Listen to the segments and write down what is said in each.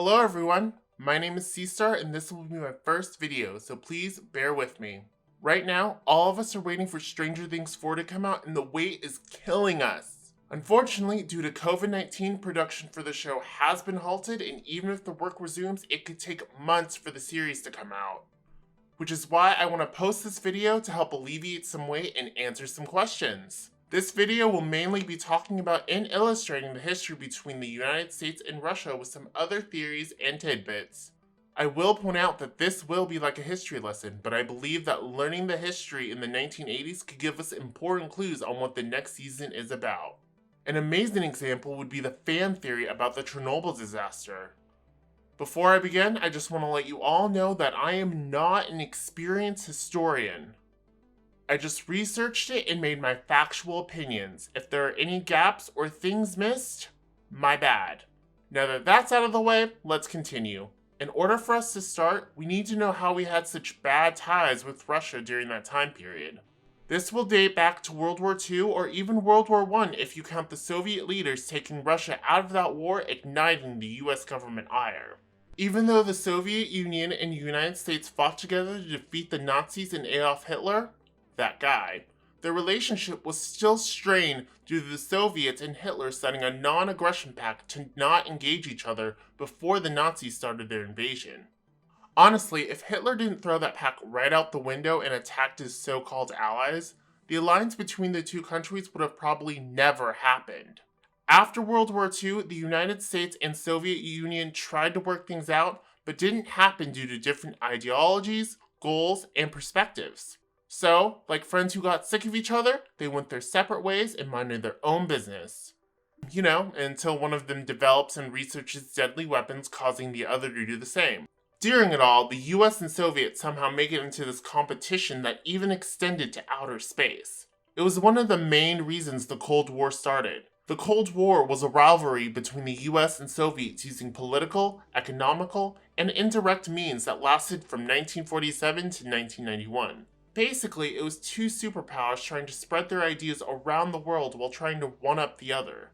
Hello everyone, my name is C-Star and this will be my first video, so please bear with me. Right now, all of us are waiting for Stranger Things 4 to come out and the wait is killing us. Unfortunately, due to COVID-19, production for the show has been halted, and even if the work resumes, it could take months for the series to come out. Which is why I want to post this video to help alleviate some weight and answer some questions. This video will mainly be talking about and illustrating the history between the United States and Russia with some other theories and tidbits. I will point out that this will be like a history lesson, but I believe that learning the history in the 1980s could give us important clues on what the next season is about. An amazing example would be the fan theory about the Chernobyl disaster. Before I begin, I just want to let you all know that I am not an experienced historian. I just researched it and made my factual opinions. If there are any gaps or things missed, my bad. Now that that's out of the way, let's continue. In order for us to start, we need to know how we had such bad ties with Russia during that time period. This will date back to World War II or even World War I if you count the Soviet leaders taking Russia out of that war, igniting the US government ire. Even though the Soviet Union and the United States fought together to defeat the Nazis and Adolf Hitler, that guy, their relationship was still strained due to the Soviets and Hitler signing a non-aggression pact to not engage each other before the Nazis started their invasion. Honestly, if Hitler didn't throw that pact right out the window and attacked his so-called allies, the alliance between the two countries would have probably never happened. After World War II, the United States and Soviet Union tried to work things out, but didn't happen due to different ideologies, goals, and perspectives. So, like friends who got sick of each other, they went their separate ways and minded their own business. You know, until one of them develops and researches deadly weapons, causing the other to do the same. During it all, the US and Soviets somehow make it into this competition that even extended to outer space. It was one of the main reasons the Cold War started. The Cold War was a rivalry between the US and Soviets using political, economical, and indirect means that lasted from 1947 to 1991. Basically, it was two superpowers trying to spread their ideas around the world while trying to one-up the other.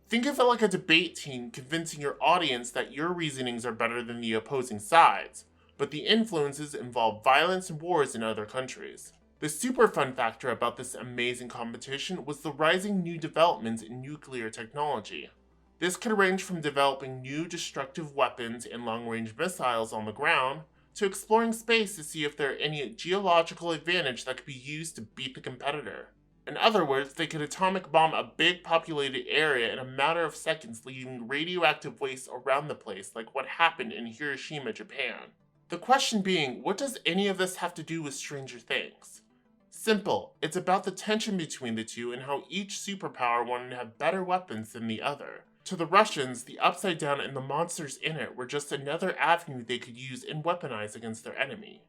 Think of it like a debate team convincing your audience that your reasonings are better than the opposing sides, but the influences involve violence and wars in other countries. The super fun factor about this amazing competition was the rising new developments in nuclear technology. This could range from developing new destructive weapons and long-range missiles on the ground, to exploring space to see if there are any geological advantage that could be used to beat the competitor. In other words, they could atomic bomb a big populated area in a matter of seconds, leaving radioactive waste around the place like what happened in Hiroshima, Japan. The question being, what does any of this have to do with Stranger Things? Simple, it's about the tension between the two and how each superpower wanted to have better weapons than the other. To the Russians, the Upside Down and the monsters in it were just another avenue they could use and weaponize against their enemy.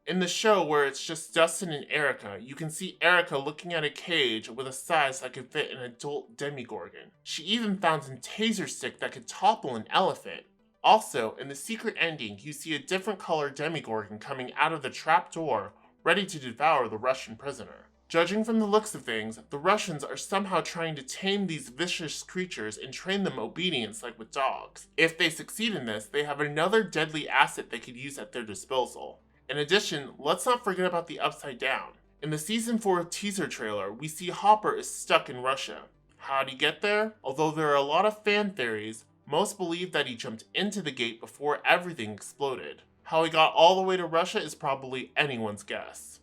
In the show where it's just Dustin and Erica, you can see Erica looking at a cage with a size that could fit an adult Demogorgon. She even found a taser stick that could topple an elephant. Also, in the secret ending, you see a different colored Demogorgon coming out of the trap door, ready to devour the Russian prisoner. Judging from the looks of things, the Russians are somehow trying to tame these vicious creatures and train them obedience like with dogs. If they succeed in this, they have another deadly asset they could use at their disposal. In addition, let's not forget about the Upside Down. In the Season 4 teaser trailer, we see Hopper is stuck in Russia. How'd he get there? Although there are a lot of fan theories, most believe that he jumped into the gate before everything exploded. How he got all the way to Russia is probably anyone's guess.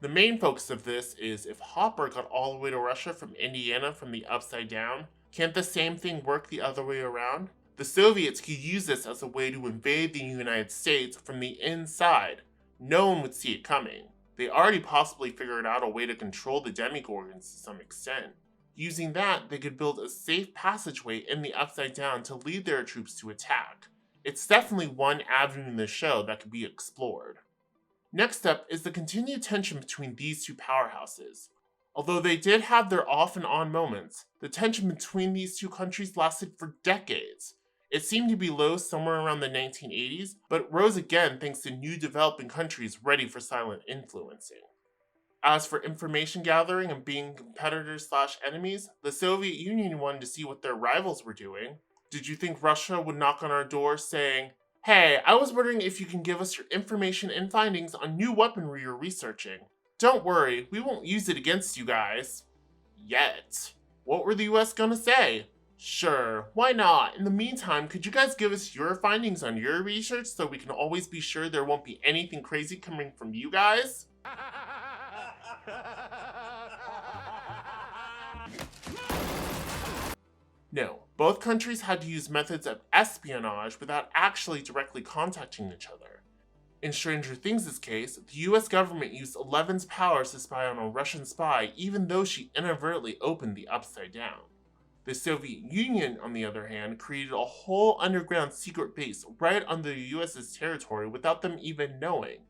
The main focus of this is if Hopper got all the way to Russia from Indiana from the Upside Down, can't the same thing work the other way around? The Soviets could use this as a way to invade the United States from the inside. No one would see it coming. They already possibly figured out a way to control the Demogorgons to some extent. Using that, they could build a safe passageway in the Upside Down to lead their troops to attack. It's definitely one avenue in the show that could be explored. Next up is the continued tension between these two powerhouses. Although they did have their off and on moments, the tension between these two countries lasted for decades. It seemed to be low somewhere around the 1980s, but rose again thanks to new developing countries ready for silent influencing. As for information gathering and being competitors/enemies, the Soviet Union wanted to see what their rivals were doing. Did you think Russia would knock on our door saying, Hey, I was wondering if you can give us your information and findings on new weaponry you're researching. Don't worry, we won't use it against you guys. Yet. What were the US gonna say? Sure, why not? In the meantime, could you guys give us your findings on your research so we can always be sure there won't be anything crazy coming from you guys? No, both countries had to use methods of espionage without actually directly contacting each other. In Stranger Things' case, the US government used Eleven's powers to spy on a Russian spy even though she inadvertently opened the Upside Down. The Soviet Union, on the other hand, created a whole underground secret base right on the US's territory without them even knowing.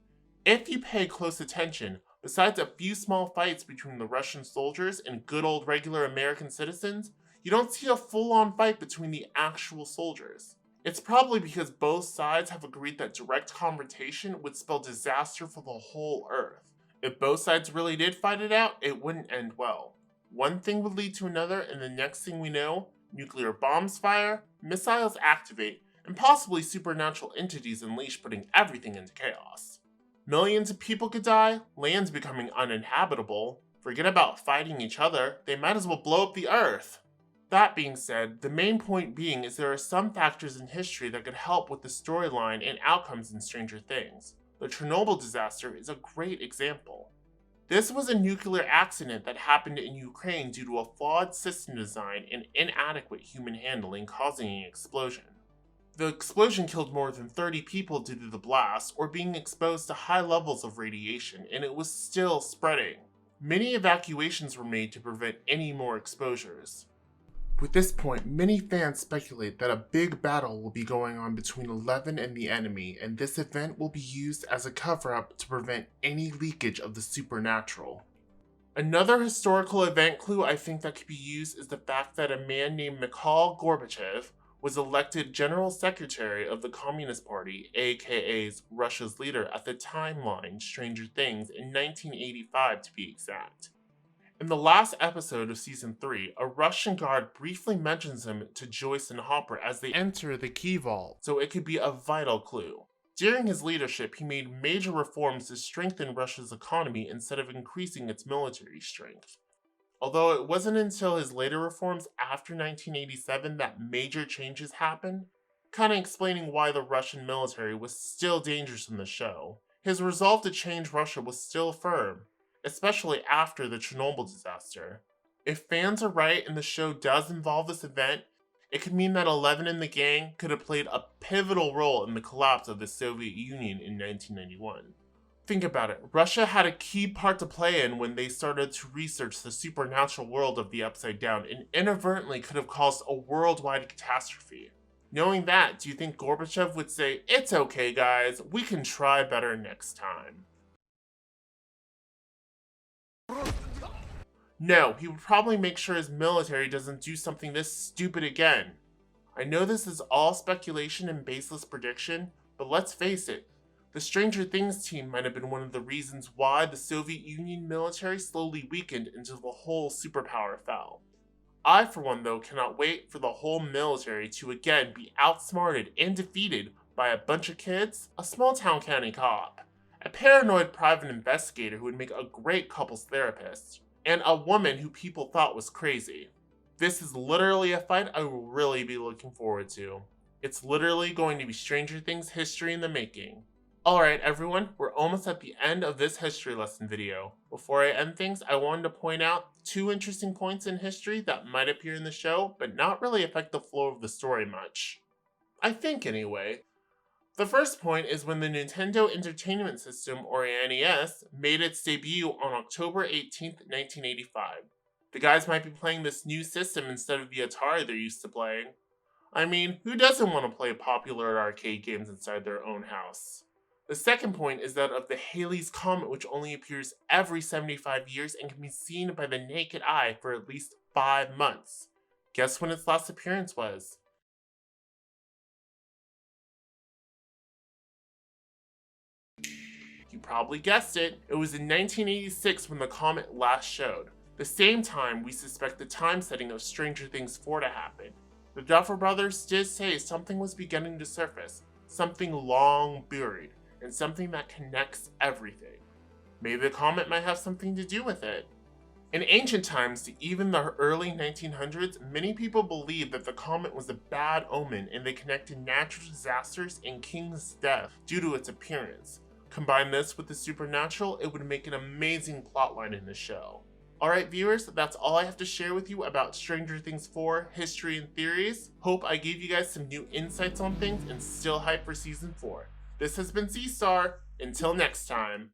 If you pay close attention, besides a few small fights between the Russian soldiers and good old regular American citizens, you don't see a full-on fight between the actual soldiers. It's probably because both sides have agreed that direct confrontation would spell disaster for the whole Earth. If both sides really did fight it out, it wouldn't end well. One thing would lead to another, and the next thing we know, nuclear bombs fire, missiles activate, and possibly supernatural entities unleash, putting everything into chaos. Millions of people could die, lands becoming uninhabitable. Forget about fighting each other, they might as well blow up the Earth. That being said, the main point being is there are some factors in history that could help with the storyline and outcomes in Stranger Things. The Chernobyl disaster is a great example. This was a nuclear accident that happened in Ukraine due to a flawed system design and inadequate human handling causing an explosion. The explosion killed more than 30 people due to the blast or being exposed to high levels of radiation, and it was still spreading. Many evacuations were made to prevent any more exposures. With this point, many fans speculate that a big battle will be going on between Eleven and the enemy, and this event will be used as a cover-up to prevent any leakage of the supernatural. Another historical event clue I think that could be used is the fact that a man named Mikhail Gorbachev was elected General Secretary of the Communist Party, aka Russia's leader at the timeline Stranger Things in 1985 to be exact. In the last episode of Season 3, a Russian guard briefly mentions him to Joyce and Hopper as they enter the key vault, so it could be a vital clue. During his leadership, he made major reforms to strengthen Russia's economy instead of increasing its military strength. Although it wasn't until his later reforms after 1987 that major changes happened, kinda explaining why the Russian military was still dangerous in the show. His resolve to change Russia was still firm, especially after the Chernobyl disaster. If fans are right and the show does involve this event, it could mean that Eleven and the gang could have played a pivotal role in the collapse of the Soviet Union in 1991. Think about it, Russia had a key part to play in when they started to research the supernatural world of the Upside Down and inadvertently could have caused a worldwide catastrophe. Knowing that, do you think Gorbachev would say, "It's okay guys, we can try better next time"? No, he would probably make sure his military doesn't do something this stupid again. I know this is all speculation and baseless prediction, but let's face it, the Stranger Things team might have been one of the reasons why the Soviet Union military slowly weakened until the whole superpower fell. I, for one, though, cannot wait for the whole military to again be outsmarted and defeated by a bunch of kids, a small-town county cop, a paranoid private investigator who would make a great couples therapist, and a woman who people thought was crazy. This is literally a fight I will really be looking forward to. It's literally going to be Stranger Things history in the making. Alright everyone, we're almost at the end of this history lesson video. Before I end things, I wanted to point out 2 interesting points in history that might appear in the show, but not really affect the flow of the story much. I think anyway. The first point is when the Nintendo Entertainment System, or NES, made its debut on October 18th, 1985. The guys might be playing this new system instead of the Atari they're used to playing. I mean, who doesn't want to play popular arcade games inside their own house? The second point is that of the Halley's Comet, which only appears every 75 years and can be seen by the naked eye for at least 5 months. Guess when its last appearance was? You probably guessed it, it was in 1986 when the comet last showed. The same time we suspect the time setting of Stranger Things 4 to happen. The Duffer Brothers did say something was beginning to surface, something long buried, and something that connects everything. Maybe the comet might have something to do with it. In ancient times to even the early 1900s, many people believed that the comet was a bad omen and they connected natural disasters and king's death due to its appearance. Combine this with the supernatural, it would make an amazing plotline in the show. Alright viewers, that's all I have to share with you about Stranger Things 4 history and theories. Hope I gave you guys some new insights on things and still hype for season 4. This has been C-Star. Until next time.